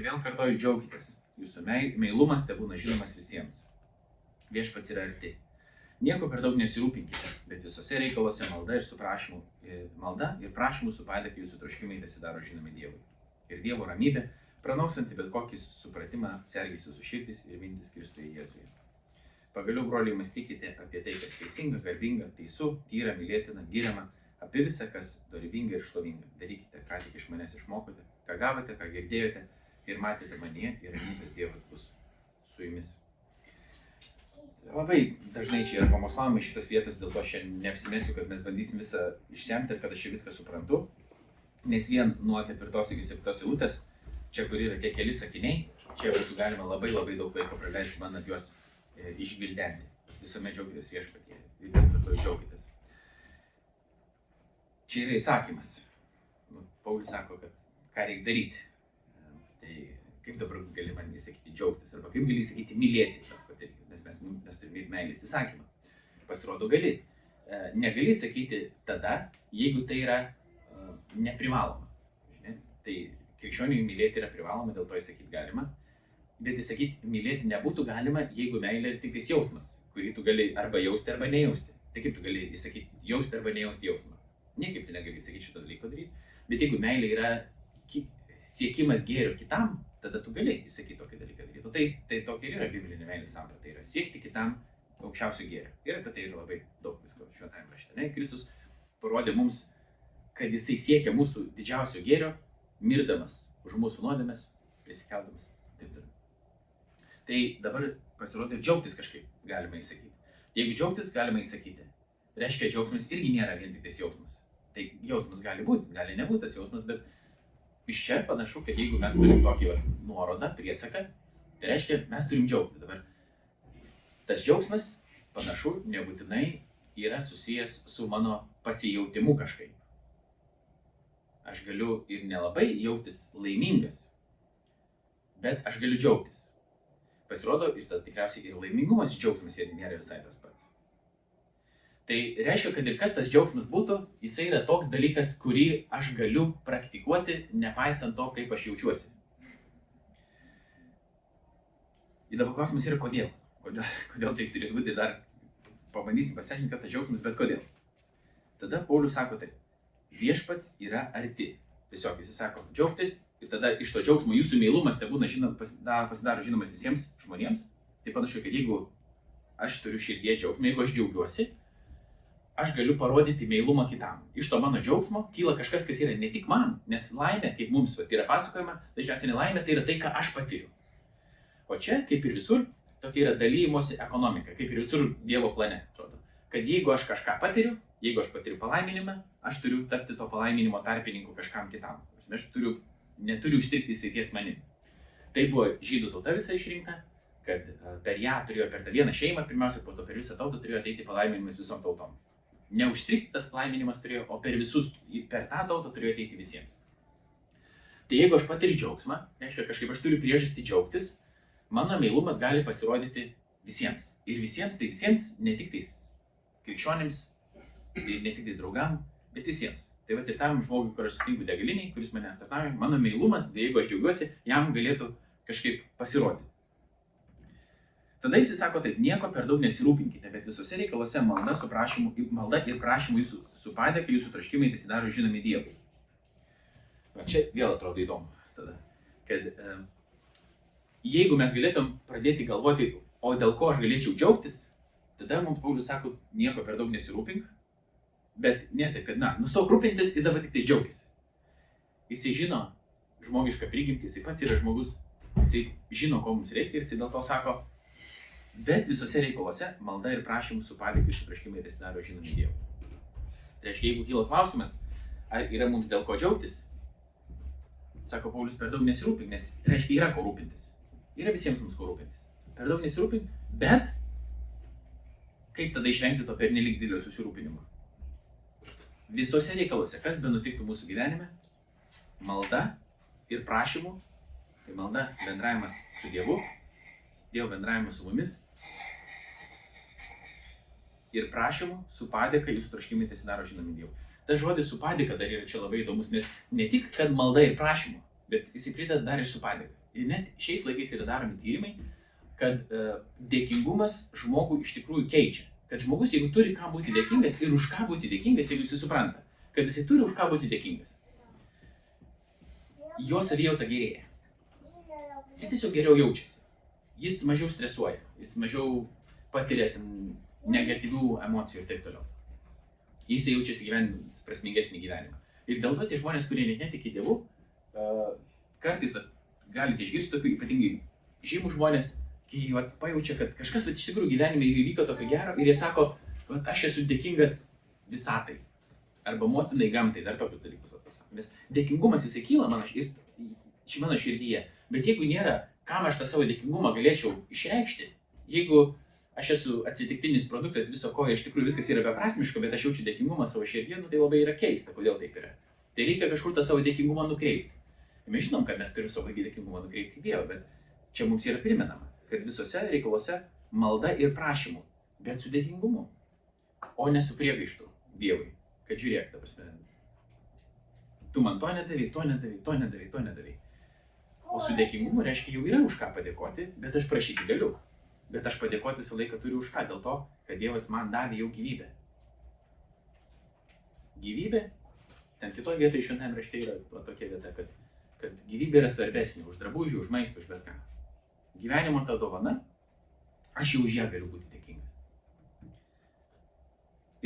vėl kartoju, džiaukitės. Jūsų meilumas tebūna žinomas visiems. Viešpats yra arti. Nieko per daug nesirūpinkite, bet visose reikaluose malda ir prašymų su padėka jūsų troškimai tesidaro žinomi Dievui. Ir Dievo ramybė, pranokstanti bet kokį supratimą, sergės jūsų širdis ir mintis Kristuje Jėzuje. Pagaliau, broliai, mąstykite apie tai, kas teisinga, garbinga, teisų, tyra, mylėtina, giriama, apie visą, kas dorybinga ir šlovinga. Darykite, ką tik iš manęs išmokote, ką gavote, ką girdėjote ir matėte manyje, ir ramybės Dievas bus su jumis. Labai dažnai čia yra pamokslavimai šitos vietos, dėl to šiandien neapsimesiu, kad mes bandysim visą išsemti ir kad aš čia viską suprantu. Nes vien nuo 4 iki 7 eilutės, čia kur yra tie keli sakiniai, čia būtų galima labai daug laiko praleisti, bandant juos išgvildenti. Visuomet džiaukitės viešpatyje ir kartu džiaukitės. Čia yra įsakymas. Paulius sako, kad ką reikia daryti. Tai kaip dabar gali man įsakyti džiaugtis, arba kaip gali įsakyti mylėti, toks pat irgi, nes mes turime meilės įsakymą. Pasirodo, gali. Negali sakyti tada, jeigu tai yra neprivaloma. Tai krikščioniui mylėti yra privaloma, dėl to įsakyti galima. Bet įsakyti mylėti nebūtų galima, jeigu meilė yra tik tais jausmas, kurį tu gali arba jausti, arba nejausti. Tai kaip tu gali įsakyti jausti arba nejausti jausmą? Niekaip tu negali įsakyti šitą dalyką daryti. Bet jeigu meilė yra siekimas gėrio kitam, tada tu gali įsakyti tokį dalyką daryti. Tai tokia ir yra biblinė meilės samprata. Tai yra siekti kitam aukščiausio gėrio. Ir apie tai yra labai daug visko šventajame rašte. Kristus parodė mums, kad jisai siekia mūsų didžiausio gėrio, mirdamas už mūsų nuodėmes, prisikeldamas. Taip toliau. Tai dabar pasirodė džiaugtis kažkaip galima įsakyti. Jeigu džiaugtis galima įsakyti, reiškia džiaugsmas irgi nėra vien tik tas jausmas. Tai jausmas gali būti, gali nebūti tas jausmas, bet iš čia panašu, kad jeigu mes turim tokį nuorodą, priesaką, tai reiškia, mes turim džiaugti dabar. Tas džiaugsmas panašu nebūtinai yra susijęs su mano pasijautimu kažkaip. Aš galiu ir nelabai jaustis laimingas, bet aš galiu džiaugtis. Pasirodo, ir tada tikriausiai ir laimingumas džiaugsmas nėra visai tas pats. Tai reiškia, kad ir kas tas džiaugsmas būtų, jisai yra toks dalykas, kurį aš galiu praktikuoti, nepaisant to, kaip aš jaučiuosi. Ir dabar klausimas yra kodėl. Kodėl taip turėtų būti, dar pabandysim pasiaiškinti, kad tas džiaugsmas, bet kodėl. Tada Paulius sako taip, viešpats yra arti. Tiesiog jis sako džiaugtis ir tada iš to džiaugsmo jūsų meilumas pasidaro žinomas visiems žmonėms. Tai panašu, kad jeigu aš turiu širdie džiaugsmą, jeigu aš džiaugiuosi, aš galiu parodyti meilumą kitam. Iš to mano džiaugsmo kyla kažkas, kas yra ne tik man, nes laimė, kaip mums yra pasakojama, dažniausiai nelaimė, tai yra tai, ką aš patiriu. O čia, kaip ir visur, tokia yra dalymosi ekonomika, kaip ir visur Dievo plane, atrodo. Kad jeigu aš kažką patiriu, jeigu aš patiriu palaiminimą, aš turiu tapti to palaiminimo tarpininku kažkam kitam. Aš neturiu užstrigti jisai ties manim. Tai buvo žydų tauta visa išrinkta, kad per ją turėjo, per tą vieną šeimą, pirmiausia, po to per visą tautą turėjo ateiti palaiminimas visom tautom. Neužstrigti tas palaiminimas turėjo, o per tą tautą turėjo ateiti visiems. Tai jeigu aš patiriu džiaugsmą, reiškia kažkaip aš turiu priežastį džiaugtis, mano meilumas gali pasirodyti visiems. Ir visiems, tai visiems, ne tik tais krikščionims, ne tik tai draugam, bet visiems. Tai va ir tam žmogui, kur aš sutinku degaliniai, kuris mane aptarnauja, mano meilumas, tai jeigu aš džiaugiuosi, jam galėtų kažkaip pasirodyti. Tada jis sako taip, nieko per daug nesirūpinkite, bet visose reikaluose malda ir prašymų jūsų su padėka, jūsų troškimai tesidaro žinomi Dievui. Va čia vėl atrodo įdomu tada, kad jeigu mes galėtum pradėti galvoti, o dėl ko aš galėčiau džiaugtis, tada mums Paulius sako, nieko per daug nesirūpink, bet nėra taip, kad nustok rūpintis ir dabar tik tai džiaugtis. Jisai žino žmogišką prigimtį, jisai pats yra žmogus, jisai žino, ko mums reikia ir jisai dėl to sako, bet visose reikaluose malda ir prašymų su padėka jūsų troškimai tesidaro žinomi Dievui. Tai reiškia, jeigu kyla klausimas, ar yra mums dėl ko džiaugtis, sako Paulius, per daug nesirūpink, nes reiškia, yra ko rūpintis. Yra visiems mums ko rūpintis. Per daug nesirūpink, bet kaip tada išvengti to pernelyg didelio susirūpinimo? Visose reikaluose, kas be nutiktų mūsų gyvenime, malda ir prašymų, tai malda bendravimas su Dievu, Dievo bendravimas su mumis ir prašymų su padėka jūsų troškimai tesidaro žinomi Dievui. Tas žodis su padėka dar yra čia labai įdomus, nes ne tik, kad malda ir prašymų, bet jisai prideda dar ir su padėka. Ir net šiais laikais yra daromi tyrimai, kad dėkingumas žmogų iš tikrųjų keičia. Kad žmogus, jeigu turi ką būti dėkingas ir už ką būti dėkingas, jeigu jisai supranta, kad jisai turi už ką būti dėkingas, jo savijauta gerėja. Jis tiesiog geriau jaučiasi. Jis mažiau stresuoja, jis mažiau patiria negatyvių emocijų ir taip toliau. Jis jaučiasi gyvenant prasmingesnį gyvenimą. Ir dėl to tie žmonės, kurie net netiki Dievu, kartais galite išgirsti tokių ypatingai žymų žmonės, kai pajaučia, kad kažkas iš tikrųjų gyvenime įvyko tokio gero ir jie sako, aš esu dėkingas visatai. Arba motinai, gamtai, dar tokius dalykus pasako. Nes dėkingumas jisai kyla mano širdyje. Bet jeigu nėra, kam aš tą savo dėkingumą galėčiau išreikšti, jeigu aš esu atsitiktinis produktas viso ko ir iš tikrųjų viskas yra beprasmiška, bet aš jaučiu dėkingumą savo širdyje, tai labai yra keista, kodėl taip yra. Tai reikia kažkur tą savo dėkingumą nukreipti. Ir mes žinom, kad mes turim savo dėkingumą nukreipti į Dievą, bet čia mums yra primenama, kad visose reikaluose malda ir prašymu, bet su dėkingumu, o ne su priekaištu Dievui. Kad žiūrėk, ta prasme, tu man to nedavai, to nedavai, to nedavai, to nedavai. O su dėkingumu reiškia, jau yra už ką padėkoti, bet aš prašyti galiu. Bet aš padėkoti visą laiką turiu už ką, dėl to, kad Dievas man davė jau gyvybę. Gyvybė, ten kitoje vietoje šventame rašte yra tokia vieta, kad gyvybė yra svarbesnė už drabužį, už maistą, už bet ką. Gyvenimo ta dovana, aš jau už ją galiu būti dėkingas.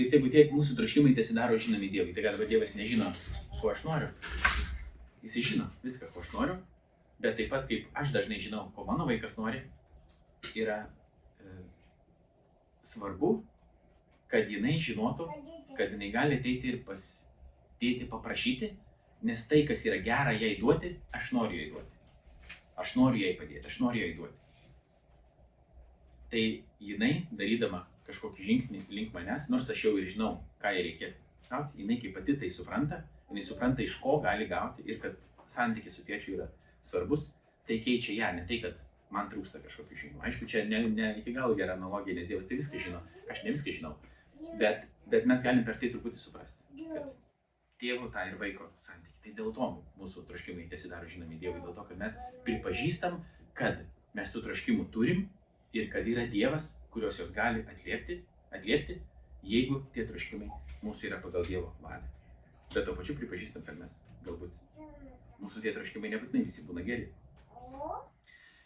Ir tegu tie mūsų troškimai tesidaro žinomi Dievui. Tai dabar Dievas nežino, ko aš noriu. Jisai žino viską, ko aš noriu, bet taip pat kaip aš dažnai žinau, ko mano vaikas nori, yra svarbu, kad jinai žinotų, kad jinai gali ateiti ir pas tėtį paprašyti, nes tai, kas yra gera jai duoti, aš noriu jai duoti. Aš noriu jai padėti, aš noriu jai duoti. Tai jinai, darydama kažkokį žingsnį link manęs, nors aš jau ir žinau, ką jai reikėtų gauti, jinai kaip pati tai supranta, jinai supranta, iš ko gali gauti ir kad santykis su tėčiu yra svarbus, tai keičia ją, ne tai, kad man trūksta kažkokių žinių. Aišku, čia ne iki galo gera analogija, nes Dievas tai viską žino, aš ne viską žinau, bet mes galim per tai truputį suprasti, kad tėvo tą ir vaiko santykį. Tai dėl to mūsų troškimai tesidaro žinomi Dievui, dėl to, kad mes pripažįstam, kad mes tų troškimų turim ir kad yra Dievas, kurios jos gali atliepti, jeigu tie troškimai mūsų yra pagal Dievo valią. Bet to pačiu pripažįstam, kad mes galbūt mūsų tie troškimai nebūtinai visi būna geri.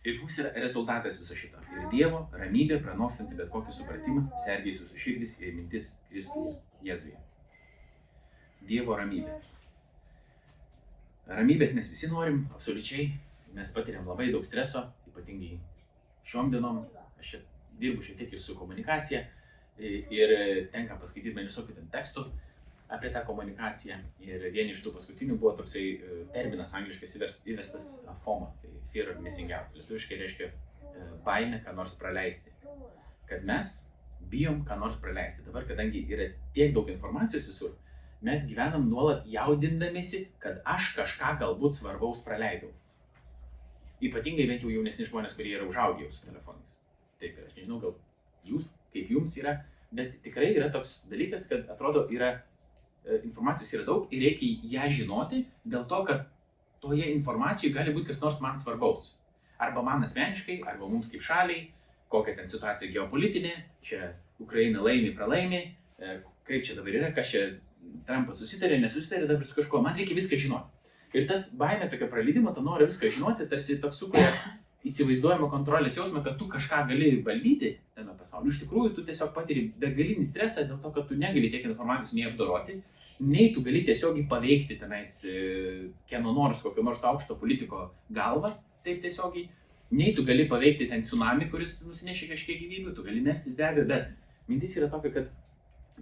Ir koks yra rezultatas viso šito? Ir Dievo ramybė, pranokstanti bet kokį supratimą, sergės jūsų širdis ir mintis Kristuje, Jėzuje. Dievo ramybė. Ramybės mes visi norim, absoliučiai. Mes patiriam labai daug streso, ypatingai šiom dienom. Aš čia dirbu šiek tiek ir su komunikacija ir tenka paskaityti man visokių tekstų apie tą komunikaciją. Ir vieni iš tų paskutinių buvo toksai terminas angliškas įvestas FOMO, tai Fear of Missing Out. Lietuviškai reiškia baimė, ką nors praleisti. Kad mes bijom ką nors praleisti. Dabar, kadangi yra tiek daug informacijos visur, mes gyvenam nuolat jaudindamėsi, kad aš kažką galbūt svarbaus praleidau. Ypatingai bent jau jaunesni žmonės, kurie yra užaugę su telefonais. Taip ir aš nežinau, gal jūs, kaip jums yra, bet tikrai yra toks dalykas, kad atrodo informacijos yra daug ir reikia ją žinoti dėl to, kad toje informacijoje gali būti kas nors man svarbaus. Arba man asmeniškai, arba mums kaip šaliai, kokia ten situacija geopolitinė, čia Ukraina laimi, pralaimi, kaip čia dabar yra, kas čia Trumpas susitarė, nesusitarė, dabar su kažkuo, man reikia viską žinoti. Ir tas baimė tokio praleidimo, tu nori viską žinoti, tarsi toks sukuria įsivaizduojama kontrolės jausmą, kad tu kažką gali valdyti tame pasaulyje. Iš tikrųjų, tu tiesiog patiri begalinį stresą dėl to, kad tu negali tiek informacijos nei apdoroti, nei tu gali tiesiogiai paveikti tenais kieno nors, kokio nors aukšto politiko galvą, taip tiesiogiai, nei tu gali paveikti ten tsunami, kuris nusinešė kažkiek gyvybių, tu gali melstis be abejo, bet mintis yra tokia, kad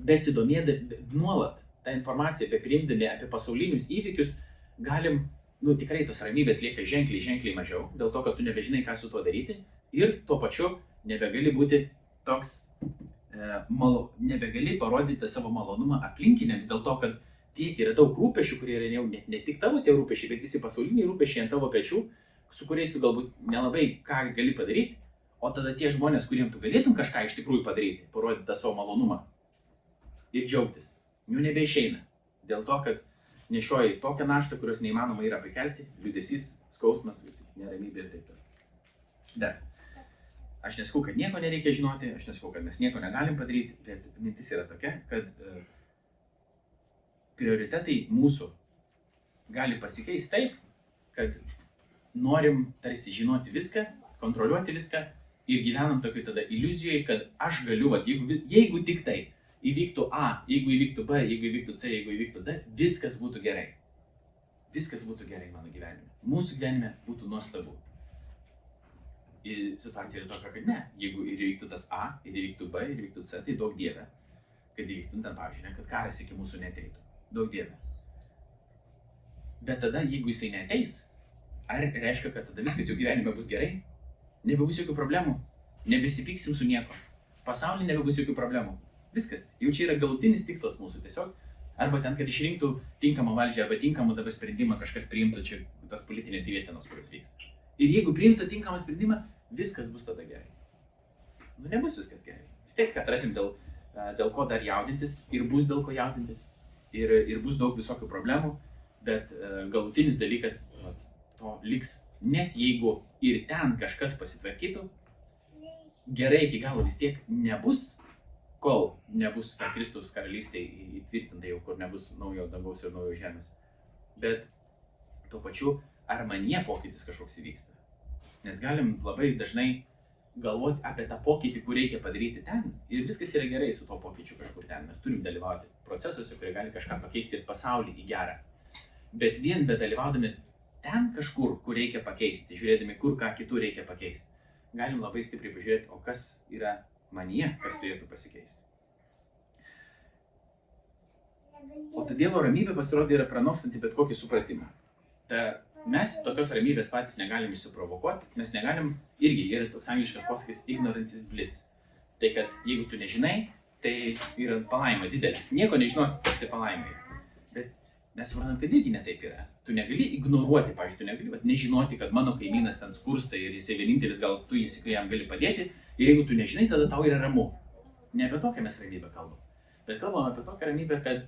besidomėdami nuolat tą informaciją apie priimdami, apie pasaulinius įvykius, galim, tikrai tos ramybės lieka ženkliai mažiau, dėl to, kad tu nebežinai, ką su tuo daryti ir tuo pačiu nebegali būti toks, nebegali parodyti savo malonumą aplinkiniams, dėl to, kad tiek yra daug rūpesčių, kurie yra jau ne tik tavo tie rūpesčiai, bet visi pasauliniai rūpesčiai ant tavo pečių, su kuriais tu galbūt nelabai ką gali padaryti, o tada tie žmonės, kuriem tu galėtum kažką iš tikrųjų padaryti, parodyti tą savo malonumą ir džiaugtis, jų nebeišeina. Dėl to, kad nešioji tokią naštą, kurios neįmanoma yra pakelti, liūdesys, skausmas, neramybė ir taip toliau. Bet aš nesakau, kad nieko nereikia žinoti, aš nesakau, kad mes nieko negalim padaryti, bet mintis yra tokia, kad prioritetai mūsų gali pasikeisti taip, kad norim tarsi žinoti viską, kontroliuoti viską ir gyvenam tokiai tada iliuzijoje, kad aš galiu, jeigu tik tai įvyktų A, jeigu įvyktų B, jeigu įvyktų C, jeigu įvyktų D, viskas būtų gerai. Viskas būtų gerai mano gyvenime. Mūsų gyvenime būtų nuostabu. Ir situacija yra tokia, kad ne. Jeigu ir įvyktų tas A, ir įvyktų B, ir įvyktų C, tai daug dieve, kad įvyktų ten, pavyzdžiui, kad karas iki mūsų neteitų. Daug dieve. Bet tada, jeigu jisai neteis, ar reiškia, kad tada viskas jų gyvenime bus gerai? Nebebus jokių problemų. Nebesipyksim su nieko. Pasaulyje nebebus jokių problemų. Viskas. Jau čia yra galutinis tikslas mūsų tiesiog. Arba ten, kad išrinktų tinkamą valdžią, arba tinkamą dabar sprendimą kažkas priimtų, čia tas politinės įvietinos, kurios vyksta. Ir jeigu priims tą tinkamą sprendimą, viskas bus tada gerai. Nebus viskas gerai. Vis tiek atrasim dėl ko dar jaudintis ir bus dėl ko jaudintis. Ir bus daug visokių problemų, bet galutinis dalykas to liks, net jeigu ir ten kažkas pasitvarkytų, gerai iki galo vis tiek nebus, kol nebus ta Kristaus karalystė įtvirtinta jau, kur nebus naujo dangaus ir naujo žemės. Bet tuo pačiu, ar manyje pokytis kažkoks įvyksta. Nes galim labai dažnai galvoti apie tą pokytį, kur reikia padaryti ten. Ir viskas yra gerai su to pokyčiu kažkur ten. Mes turim dalyvauti procesuose, kurie gali kažką pakeisti ir pasaulį į gerą. Bet vien bedalyvaudami ten kažkur, kur reikia pakeisti, žiūrėdami, kur ką kitur reikia pakeisti, galim labai stipriai pažiūrėti, o kas yra manyje, kas turėtų pasikeisti. O ta Dievo ramybė pasirodė yra pranokstanti bet kokį supratimą. Mes tokios ramybės patys negalim išsiprovokuoti, mes negalim, irgi yra toks angliškas posakis ignorance is bliss. Tai kad jeigu tu nežinai, tai yra palaima didelė. Nieko nežinoti, esi palaimai. Bet mes suprantam, kad irgi netaip yra. Tu negali ignoruoti, pavyzdžiui, tu negali nežinoti, kad mano kaimynas ten skursta ir jisai vienintelis, gal tu jam gali padėti. Ir jeigu tu nežinai, tada tau yra ramu. Ne apie tokią mes ramybę kalbam. Bet kalbam apie tokią ramybę, kad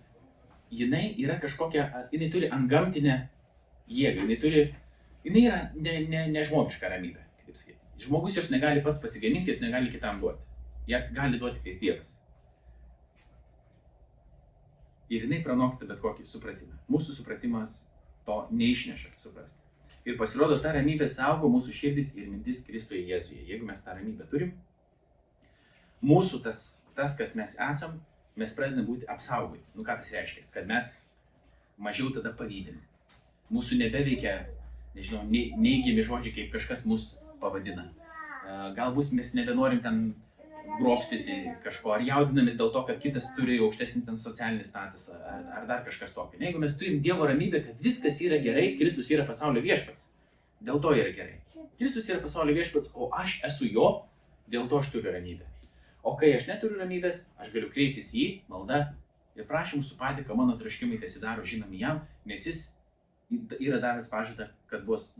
jinai yra kažkokia, jinai turi antgamtinę jėgą, jinai yra nežmogiška ramybė, kaip sakyti. Žmogus jos negali pats pasigaminti, jos negali kitam duoti. Ją gali duoti kaip Dievas. Ir jinai pranoksta bet kokį supratimą. Mūsų supratimas to neišneša suprasti. Ir pasirodo, ta ramybė saugo mūsų širdis ir mintis Kristuje Jėzuje. Jeigu mes tą ramybę turim, mūsų tas, kas mes esam, mes pradedame būti apsaugoti. Ką tas reiškia? Kad mes mažiau tada pavydim. Mūsų nebeveikia, nežinau, neigiami žodžiai, kaip kažkas mus pavadina. Galbūt mes nebenorim ten grobstyti kažko, ar jaudinamės dėl to, kad kitas turi aukštesnį ten socialinį statusą, ar dar kažkas tokio. Jeigu mes turim Dievo ramybę, kad viskas yra gerai, Kristus yra pasaulio viešpats, dėl to yra gerai. Kristus yra pasaulio viešpats, o aš esu jo, dėl to aš turiu ramybę. O kai aš neturiu ramybės, aš galiu kreiptis į jį, maldą ir prašymų su padėka mano troškimai pasidaro žinomi jam, nes jis yra davęs pažadą, kad bus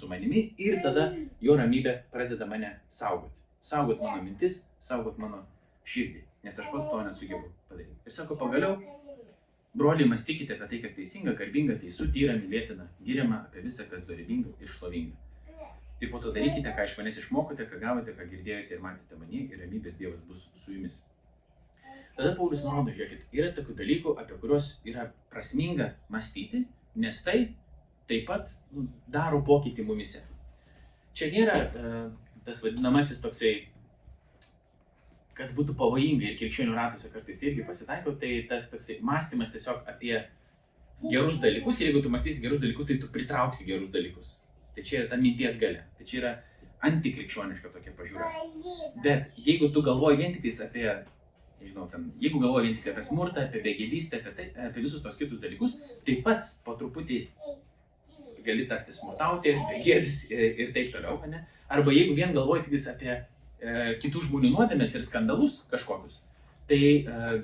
su manimi ir tada jo ramybė pradeda mane saugoti. Saugot mano mintis, saugot mano širdį, nes aš pats to nesugebu padaryti. Ir sako, pagaliau, broliai, mąstykite apie tai, kas teisinga, garbinga, teisų, tyra, mylėtina, giriama, apie visą, kas dorybinga ir šlovinga. Ir po to darykite, ką iš manęs išmokote, ką gavote, ką girdėjote ir matėte manie, ir ramybės Dievas bus su jumis. Tada Paulius nurodo, žiūrėkit, yra tokių dalykų, apie kuriuos yra prasminga mąstyti, nes tai taip pat daro pokytį mumise. Čia nėra tas vadinamasis toksai, kas būtų pavojinga ir krikščionių ratuose kartais irgi pasitaiko, tai tas toksai mąstymas tiesiog apie gerus dalykus ir jeigu tu mąstysi gerus dalykus, tai tu pritrauksi gerus dalykus. Tai čia yra ta minties galia, tai čia yra antikrikščioniška tokia pažiūra. Bet jeigu tu galvoji vien tik apie, nežinau, jeigu galvoji vien tik apie smurtą, apie begėdystę, apie visus tos kitus dalykus, tai pats po truputį gali tapti smurtautojas, begėdis ir taip toliau, ne? Arba jeigu vien galvoji tik apie kitų žmonių nuodėmes ir skandalus kažkokius, tai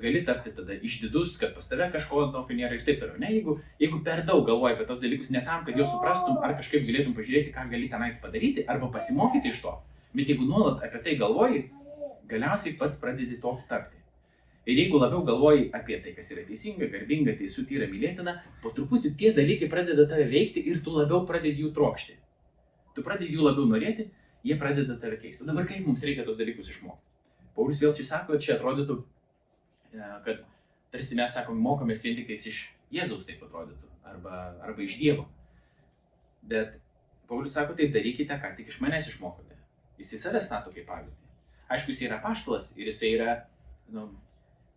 gali tapti tada išdidus, kad pas tave kažko tokio nėra ir taip toliau. Ne? Jeigu per daug galvoji apie tos dalykus ne tam, kad juos suprastum, ar kažkaip galėtum pažiūrėti, ką gali tenais padaryti, arba pasimokyti iš to, bet jeigu nuolat apie tai galvoji, galiausiai pats pradedi tokiu tapti. Ir jeigu labiau galvoji apie tai, kas yra teisinga, garbinga, teisų, tyra, mylėtina, po truputį tie dalykai pradeda tave veikti ir tu labiau pradedi jų trokšti. Tu pradedi jų labiau norėti, jie pradeda tave keisti. Dabar kaip mums reikia tos dalykus išmokti? Paulius vėl čia sako, čia atrodytų, kad tarsi mes sakom, mokomės vien tik iš Jėzaus, taip atrodytų, arba iš Dievo. Bet Paulius sako, taip darykite, ką tik iš manęs išmokote. Jis į save stato kaip pavyzdį. Aišku, jis yra apaštalas ir jis yra,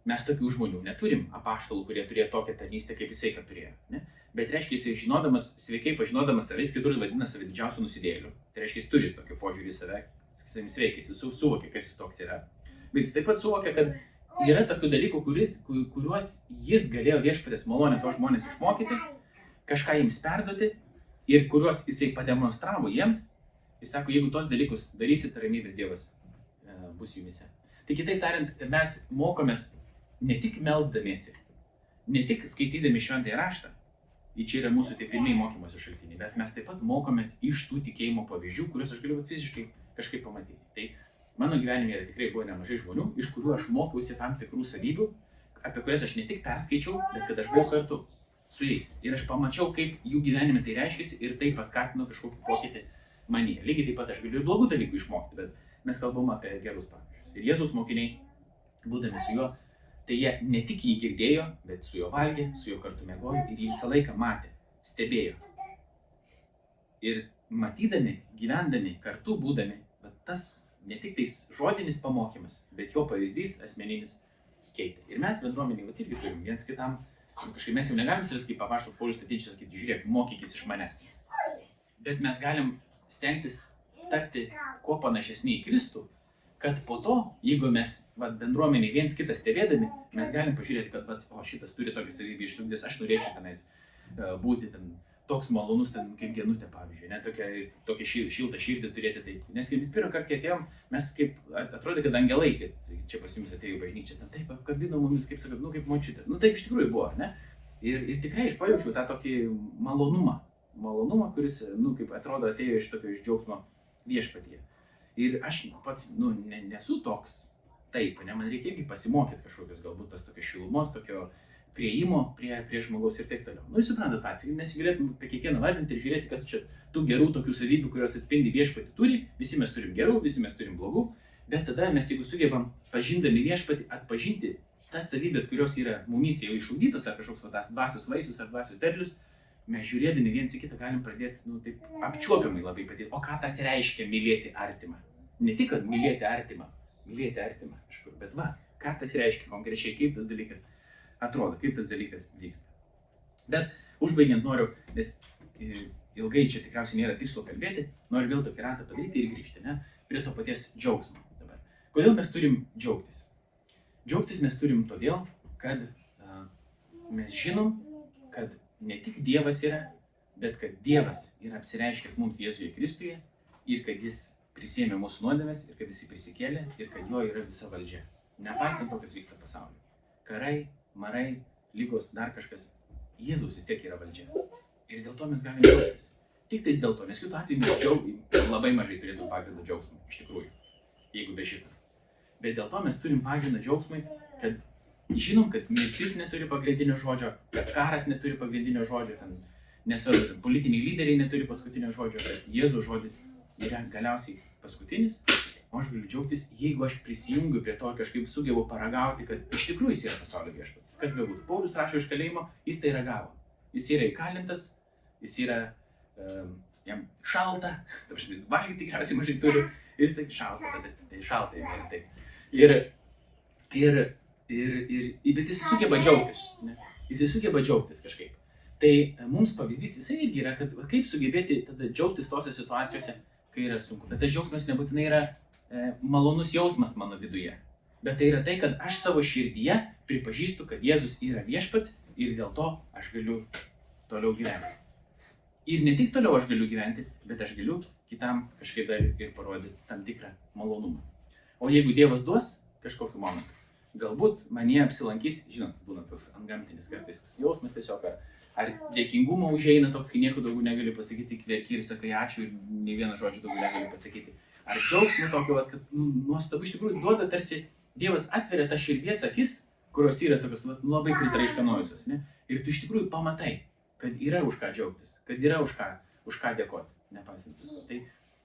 mes tokių žmonių neturim apaštalų, kurie turėjo tokią tarnystę, kaip jisai, kad turėjo. Ne? Bet reiškia, jis žinodamas, sveikai pažinodamas save, jis kitur vadina save didžiausiu nusidėjėliu. Tai reiškia, jis turi tokio požiūrį į save, savim sveikai, jis suvokia, kas jis toks yra. Bet jis taip pat suvokia, kad yra tokių dalykų, kuriuos jis galėjo Viešpaties malonę to žmonės išmokyti, kažką jiems perduoti ir kuriuos jisai pademonstravo jiems. Jis sako, jeigu tos dalykus darysit, ramybės Dievas bus jumise. Tai kitaip tariant, kad mes mokomės ne tik melsdamiesi, ne tik skaitydami šventąjį raštą, čia yra mūsų tie pirmieji mokymosi šaltiniai, bet mes taip pat mokomės iš tų tikėjimo pavyzdžių, kuriuos aš galiu fiziškai kažkaip pamatyti. Tai mano gyvenime yra tikrai buvo nemažai žmonių, iš kurių aš mokiausi tam tikrų savybių, apie kurias aš ne tik perskaičiau, bet kad aš buvau kartu su jais. Ir aš pamačiau, kaip jų gyvenime tai reiškiasi ir tai paskatino kažkokį pokytį manyje. Lygiai taip pat aš galiu ir blogų dalykų išmokti, bet mes kalbam apie gerus pavyzdžius. Ir Jėzaus mokiniai, būdami su juo, tai jie ne tik jį girdėjo, bet su juo valgė, su juo kartu miegojo ir jį visą laiką matė, stebėjo. Ir matydami, gyvendami, kartu būdami, bet tas ne tik tais žodinis pamokymas, bet jo pavyzdys asmeninis keitė. Ir mes bendruomeniai irgi turim viens kitam, kažkaip mes jau negalim savęs kaip apaštalas Paulius statyti, sakyti, žiūrėk, mokykis iš manęs. Bet mes galim stengtis tapti kuo panašesni į Kristų, kad po to, jeigu mes bendruomeniai viens kitą stebėdami, mes galim pažiūrėti, kad šitas turi tokį savybę išsugdęs, aš norėčiau tenais būti ten toks malonus, ten kaip Genutė, pavyzdžiui, ne, tokia šiltą širdį turėti taip. Nes kai mes pirmą kartą, kai atėjom, mes kaip atrodė, kad angelai, kad čia pas jums atėjo į bažnyčią, ten taip apkabino mumis, kaip sakot, kaip močiutė. Taip iš tikrųjų buvo, ne? Ir tikrai aš pajaučiau tą tokį malonumą, kuris, kaip atrodo, atėjo iš tokio džiaugsmo Viešpatyje. Ir aš pats, nesu toks taip, ne, man reikia irgi pasimokyti kažkokios, galbūt tas tokios šilumos, tokio prieimo prie žmogaus ir taip toliau. Jūs suprantat patys, mes galėtume apie kiekvieną vardinti ir žiūrėti, kas čia tų gerų tokių savybių, kurios atspindi Viešpatį turi. Visi mes turim gerų, visi mes turim blogų, bet tada mes, jeigu sugebam pažindami Viešpatį atpažinti tas savybės, kurios yra mumyse jau išugdytos, ar kažkoks tas dvasios vaisius ar dvasios derlius, mes žiūrėdami viens į kitą galim pradėti, taip apčiuopiamai labai patyti, o ką tas reiškia mylėti artimą. Ne tik, kad mylėti artimą kažkur, bet ką tas reiškia konkrečiai, kaip tas dalykas atrodo, kaip tas dalykas vyksta. Bet užbaigiant noriu, nes ilgai čia tikriausiai nėra tikslo kalbėti, noriu vėl tokį ratą padaryti ir grįžti, ne, prie to paties džiaugsmo dabar. Kodėl mes turim džiaugtis? Džiaugtis mes turim todėl, kad mes žinom, kad ne tik Dievas yra, bet kad Dievas yra apsireiškęs mums Jėzuje Kristuje ir kad jis prisėmė mūsų nuodėmes ir kad jis prisikėlė ir kad jo yra visa valdžia. Nepaisant to, kas vyksta pasaulyje. Karai, marai, lygos, dar kažkas, Jėzus vis tiek yra valdžia. Ir dėl to mes galime džiaugtis. Tik tais dėl to, nes kitų atveju mes labai mažai turėtum pagrindą džiaugsmui, iš tikrųjų, jeigu be šito. Bet dėl to mes turim pagrindą džiaugsmui, kad žinom, kad mirtis neturi pagrindinio žodžio, kad karas neturi pagrindinio žodžio, nesvarbu, politiniai lyderiai neturi paskutinio žodžio, bet Jėzaus žodis yra galiausiai paskutinis, o aš galiu džiaugtis, jeigu aš prisijungiu prie to ir kažkaip sugebu paragauti, kad iš tikrųjų jis yra pasaulio viešpats. Kas galbūt? Paulius rašo iš kalėjimo, jis tai ragavo. Jis yra įkalintas, jis yra jam šalta, jis valgyti tikriausiai mažai turi, ir jis sakė šalta, bet tai šalta ir taip. Bet jis sugeba džiaugtis, ne? Jis sugeba džiaugtis kažkaip. Tai mums pavyzdys jisai irgi yra, kad kaip sugebėti tada džiaugtis tose situacijose, kai yra sunku. Bet tas džiaugsmas nebūtinai yra malonus jausmas mano viduje. Bet tai yra tai, kad aš savo širdyje pripažįstu, kad Jėzus yra viešpats ir dėl to aš galiu toliau gyventi. Ir ne tik toliau aš galiu gyventi, bet aš galiu kitam kažkaip dar ir parodyti tam tikrą malonumą. O jeigu Dievas duos kažkokiu momentu, galbūt manie apsilankys, žinot, būna toks antgamtinis kartais jausmas tiesiog, ar dėkingumo užeina toks, kai nieko daugiau negali pasakyti, kverki ir sakai ačiū ir nei vieną žodžių daugiau negali pasakyti. Ar džiaugsmo tokio, kad nuostabu iš tikrųjų duoda, tarsi Dievas atveria tą širdies akis kurios yra tokios labai pritraiškanojusios, ne? Ir tu iš tikrųjų pamatai, kad yra už ką džiaugtis, kad yra už ką dėkoti, nepaisant visko. Tai,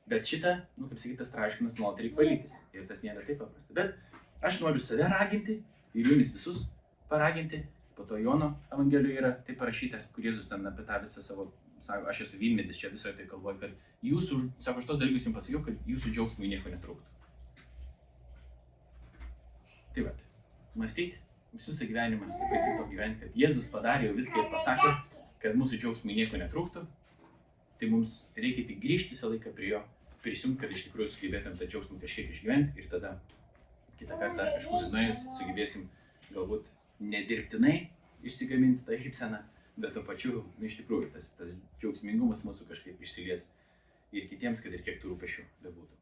bet šitą, kaip sakyti, tas traiškinas nuolat reikia valytis. Ir tas nėra taip paprasta. Bet aš noriu save raginti ir jumis visus paraginti. Po to Jono Evangelijoje yra taip parašyta, kur Jėzus ten apie tą visą savo, sako, aš esu vynmedis čia visoje tai kalboje, kad jūsų, sako, šitos dalykus jums pasakiau, kad jūsų džiaugsmui nieko netrūktų. Tai vat, mąstyti visą gyvenimą, kaip to gyventi, kad Jėzus padarė jau viską ir pasakė, kad mūsų džiaugsmui nieko netrūktų, tai mums reikia tik grįžti visą laiką prie jo, prisijungti, kad iš tikrųjų sugebėtum tą džiaugsmą kažkiek išgyventi ir tada kitą kartą kažkur nuėjus sugebėsim galbūt nedirbtinai išsigaminti tą šypseną, bet tuo pačiu, iš tikrųjų, tas džiaugsmingumas mūsų kažkaip išsilies ir kitiems, kad ir kiek tų rūpesčių bebūtų.